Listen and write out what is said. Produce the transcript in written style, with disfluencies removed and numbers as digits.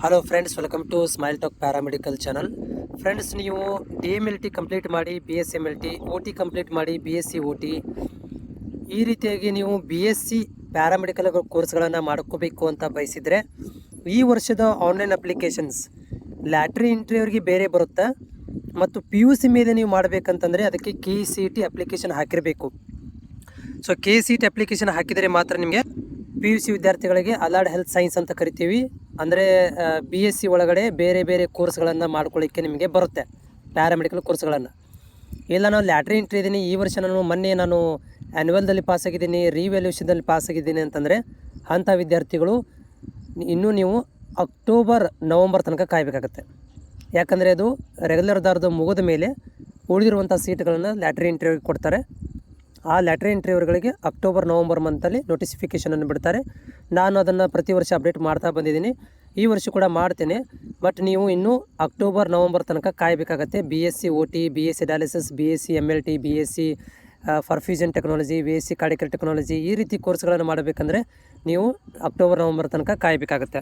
Hello friends, welcome to Smile Talk paramedical channel. Friends, ನೀವು DMLT complete ಮಾಡಿ BSMLT, OT complete ಮಾಡಿ BSc OT, ಈ ರೀತಿಯಾಗಿ ನೀವು BSc ಪ್ಯಾರಾಮೆಡಿಕಲ್ ಕೋರ್ಸ್ಗಳನ್ನು ಮಾಡ್ಕೋಬೇಕು ಅಂತ ಬಯಸಿದರೆ ಈ ವರ್ಷದ ಆನ್ಲೈನ್ ಅಪ್ಲಿಕೇಶನ್ಸ್ ಲ್ಯಾಟ್ರಿ ಎಂಟ್ರಿಯವರಿಗೆ ಬೇರೆ ಬರುತ್ತೆ ಮತ್ತು PUC ಮೇಲೆ ನೀವು ಮಾಡಬೇಕಂತಂದರೆ ಅದಕ್ಕೆ KCET ಅಪ್ಲಿಕೇಶನ್ ಹಾಕಿರಬೇಕು. ಸೊ KCET ಅಪ್ಲಿಕೇಶನ್ ಹಾಕಿದರೆ ಮಾತ್ರ ನಿಮಗೆ PUC ವಿದ್ಯಾರ್ಥಿಗಳಿಗೆ ಅಲೈಡ್ ಹೆಲ್ತ್ ಸೈನ್ಸ್ ಅಂತ ಕರಿತೀವಿ, ಅಂದರೆ BSc ಒಳಗಡೆ ಬೇರೆ ಬೇರೆ ಕೋರ್ಸ್ಗಳನ್ನು ಮಾಡ್ಕೊಳ್ಳಿಕ್ಕೆ ನಿಮಗೆ ಬರುತ್ತೆ, ಪ್ಯಾರಾಮೆಡಿಕಲ್ ಕೋರ್ಸ್ಗಳನ್ನು. ಇಲ್ಲ ನಾವು ಲ್ಯಾಟ್ರಿ ಎಂಟ್ರಿ ಇದ್ದೀನಿ, ಈ ವರ್ಷ ಮೊನ್ನೆ ನಾನು ಆ್ಯನ್ಯುವಲ್ದಲ್ಲಿ ಪಾಸಾಗಿದ್ದೀನಿ, ರಿವ್ಯಾಲ್ಯೂಷನ್ದಲ್ಲಿ ಪಾಸಾಗಿದ್ದೀನಿ ಅಂತಂದರೆ ಅಂಥ ವಿದ್ಯಾರ್ಥಿಗಳು ಇನ್ನೂ ನೀವು ಅಕ್ಟೋಬರ್ ನವಂಬರ್ ತನಕ ಕಾಯಬೇಕಾಗತ್ತೆ. ಯಾಕಂದರೆ ಅದು ರೆಗ್ಯುಲರ್ ದಾರ್ದು ಮುಗಿದ ಮೇಲೆ ಉಳಿದಿರುವಂಥ ಸೀಟ್ಗಳನ್ನು ಲ್ಯಾಟ್ರಿ ಎಂಟ್ರಿಯವರಿಗೆ ಕೊಡ್ತಾರೆ. ಆ ಲ್ಯಾಟ್ರಿ ಎಂಟ್ರಿಯವರುಗಳಿಗೆ ಅಕ್ಟೋಬರ್ ನವಂಬರ್ ಮಂತಲ್ಲಿ ನೋಟಿಫಿಕೇಷನನ್ನು ಬಿಡ್ತಾರೆ. ನಾನು ಅದನ್ನು ಪ್ರತಿ ವರ್ಷ ಅಪ್ಡೇಟ್ ಮಾಡ್ತಾ ಬಂದಿದ್ದೀನಿ, ಈ ವರ್ಷ ಕೂಡ ಮಾಡ್ತೇನೆ. ಬಟ್ ನೀವು ಇನ್ನೂ ಅಕ್ಟೋಬರ್ ನವಂಬರ್ ತನಕ ಕಾಯಬೇಕಾಗತ್ತೆ. BSc OT, BSc dialysis, BSc MLT, BSc perfusion technology, BSc cardiac technology, ಈ ರೀತಿ ಕೋರ್ಸ್ಗಳನ್ನು ಮಾಡಬೇಕಂದ್ರೆ ನೀವು ಅಕ್ಟೋಬರ್ ನವಂಬರ್ ತನಕ ಕಾಯಬೇಕಾಗತ್ತೆ.